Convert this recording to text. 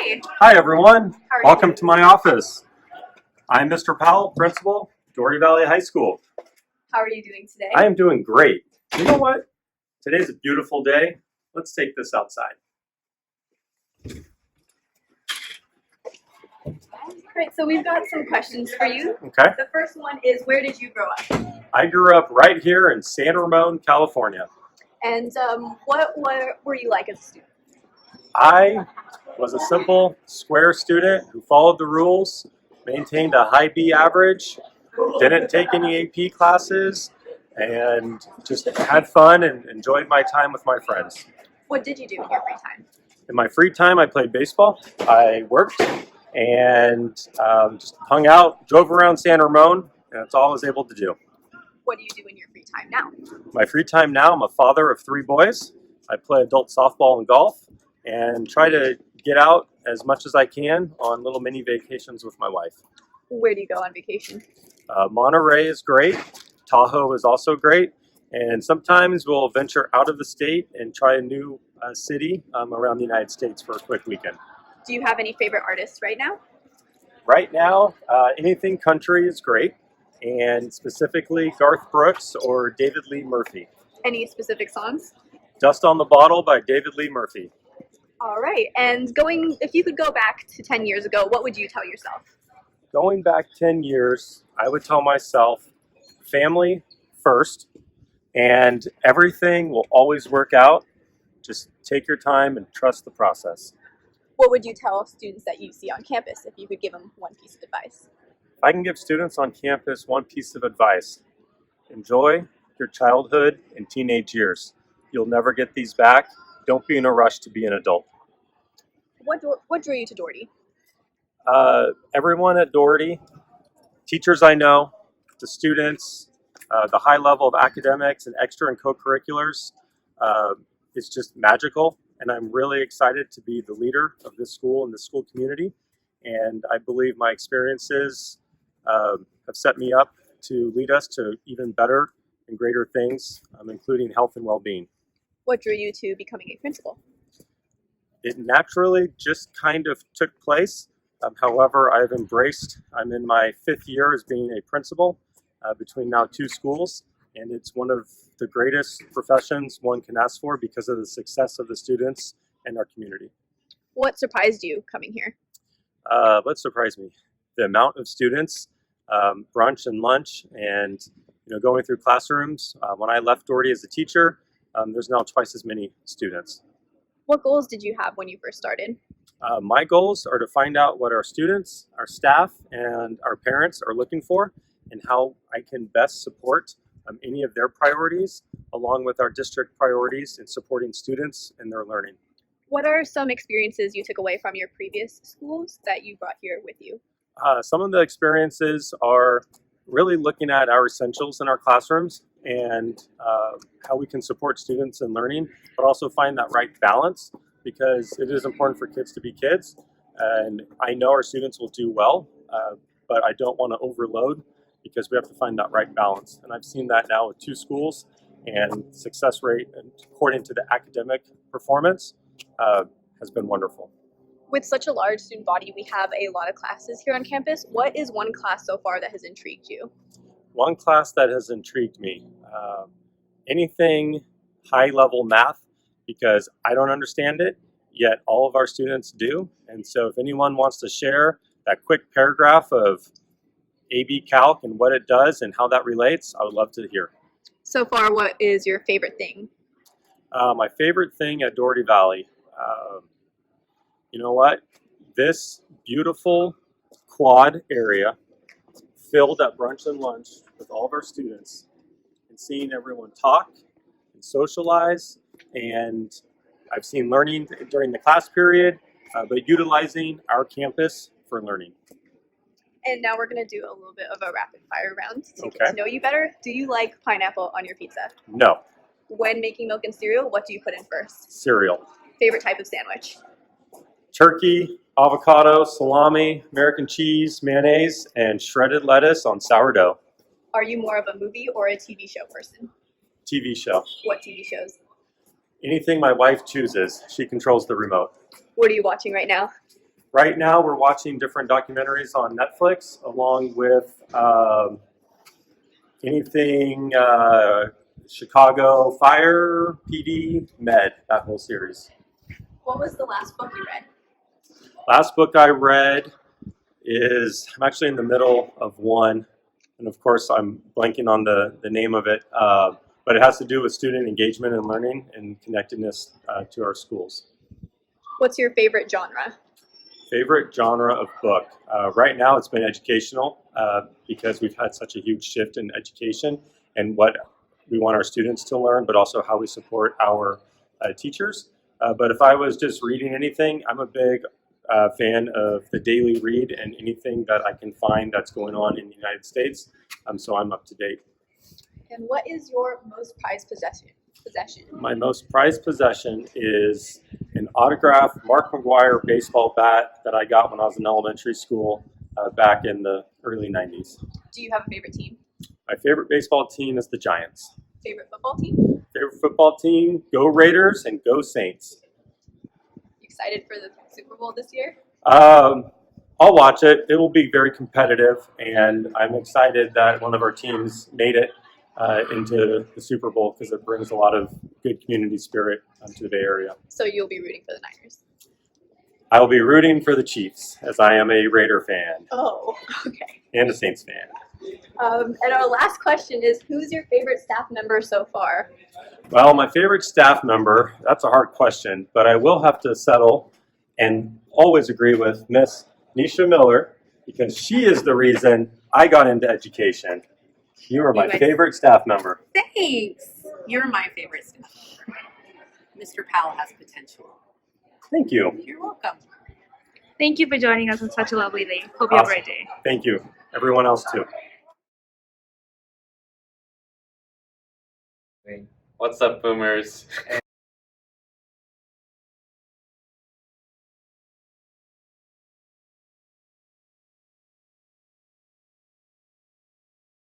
Hi. Hi, everyone. How are you Welcome doing? to my office. I'm Mr. Powell, Principal, Dougherty Valley High School. How are you doing today? I am doing great. You know what? Today's a beautiful day. Let's take this outside. Great. So we've got some questions for you. Okay. The first one is, where did you grow up? I grew up right here in San Ramon, California. And what were you like as a student? I was a simple, square student who followed the rules, maintained a high B average, didn't take any AP classes, and just had fun and enjoyed my time with my friends. What did you do in your free time? In my free time, I played baseball. I worked and just hung out, drove around San Ramon, and that's all I was able to do. What do you do in your free time now? My free time now, I'm a father of 3 boys. I play adult softball and golf and try to get out as much as I can on little mini vacations with my wife. Where do you go on vacation? Monterey is great. Tahoe is also great. And sometimes we'll venture out of the state and try a new city around the United States for a quick weekend. Do you have any favorite artists right now? Right now, anything country is great, and specifically Garth Brooks or David Lee Murphy. Any specific songs? Dust on the Bottle by David Lee Murphy. All right. And if you could go back to 10 years ago, what would you tell yourself? Going back 10 years, I would tell myself, family first, and everything will always work out. Just take your time and trust the process. What would you tell students that you see on campus if you could give them one piece of advice? If I can give students on campus one piece of advice, enjoy your childhood and teenage years. You'll never get these back. Don't be in a rush to be an adult. What drew you to Dougherty? Everyone at Dougherty, teachers I know, the students, the high level of academics and extra and co-curriculars is just magical. And I'm really excited to be the leader of this school and the school community. And I believe my experiences have set me up to lead us to even better and greater things, including health and well-being. What drew you to becoming a principal? It naturally just kind of took place. However, I'm in my 5th year as being a principal between now 2 schools, and it's one of the greatest professions one can ask for because of the success of the students and our community. What surprised you coming here? What surprised me? The amount of students, brunch and lunch, and going through classrooms. When I left Dougherty as a teacher, there's now twice as many students. What goals did you have when you first started? My goals are to find out what our students, our staff, and our parents are looking for and how I can best support any of their priorities along with our district priorities in supporting students and their learning. What are some experiences you took away from your previous schools that you brought here with you? Some of the experiences are really looking at our essentials in our classrooms and how we can support students in learning, but also find that right balance, because it is important for kids to be kids. And I know our students will do well, but I don't want to overload because we have to find that right balance. And I've seen that now with 2 schools, and success rate, and according to the academic performance, has been wonderful. With such a large student body, we have a lot of classes here on campus. What is one class so far that has intrigued you? One class that has intrigued me, anything high-level math, because I don't understand it, yet all of our students do. And so if anyone wants to share that quick paragraph of AB Calc and what it does and how that relates, I would love to hear. So far, what is your favorite thing? My favorite thing at Dougherty Valley, you know what? This beautiful quad area filled at brunch and lunch with all of our students, and seeing everyone talk and socialize, and I've seen learning during the class period, but utilizing our campus for learning. And now we're going to do a little bit of a rapid fire round to Okay. get to know you better. Do you like pineapple on your pizza? No. When making milk and cereal, what do you put in first? Cereal. Favorite type of sandwich? Turkey, avocado, salami, American cheese, mayonnaise, and shredded lettuce on sourdough. Are you more of a movie or a TV show person? TV show. What TV shows? Anything my wife chooses. She controls the remote. What are you watching right now? Right now, we're watching different documentaries on Netflix, along with anything Chicago Fire, PD, Med, that whole series. What was the last book you read? Last book I read is, I'm actually in the middle of one, and of course I'm blanking on the name of it, but it has to do with student engagement and learning and connectedness to our schools. What's your favorite genre? Favorite genre of book? Right now it's been educational because we've had such a huge shift in education and what we want our students to learn, but also how we support our teachers. But if I was just reading anything, I'm a big fan of the daily read and anything that I can find that's going on in the United States, so I'm up to date. And what is your most prized possession? My most prized possession is an autographed Mark McGuire baseball bat that I got when I was in elementary school back in the early 90s. Do you have a favorite team? My favorite baseball team is the Giants. Favorite football team? Favorite football team, go Raiders and go Saints. Excited for the Super Bowl this year? I'll watch it. It will be very competitive, and I'm excited that one of our teams made it into the Super Bowl because it brings a lot of good community spirit to the Bay Area. So you'll be rooting for the Niners? I will be rooting for the Chiefs, as I am a Raider fan. Oh, okay. And a Saints fan. And our last question is, who's your favorite staff member so far? Well, my favorite staff member, that's a hard question, but I will have to settle and always agree with Miss Nisha Miller because she is the reason I got into education. You are my favorite staff member. Thanks. You're my favorite staff member. Mr. Powell has potential. Thank you. You're welcome. Thank you for joining us on such a lovely day. Hope you have a great day. Thank you. Everyone else too. What's up, boomers?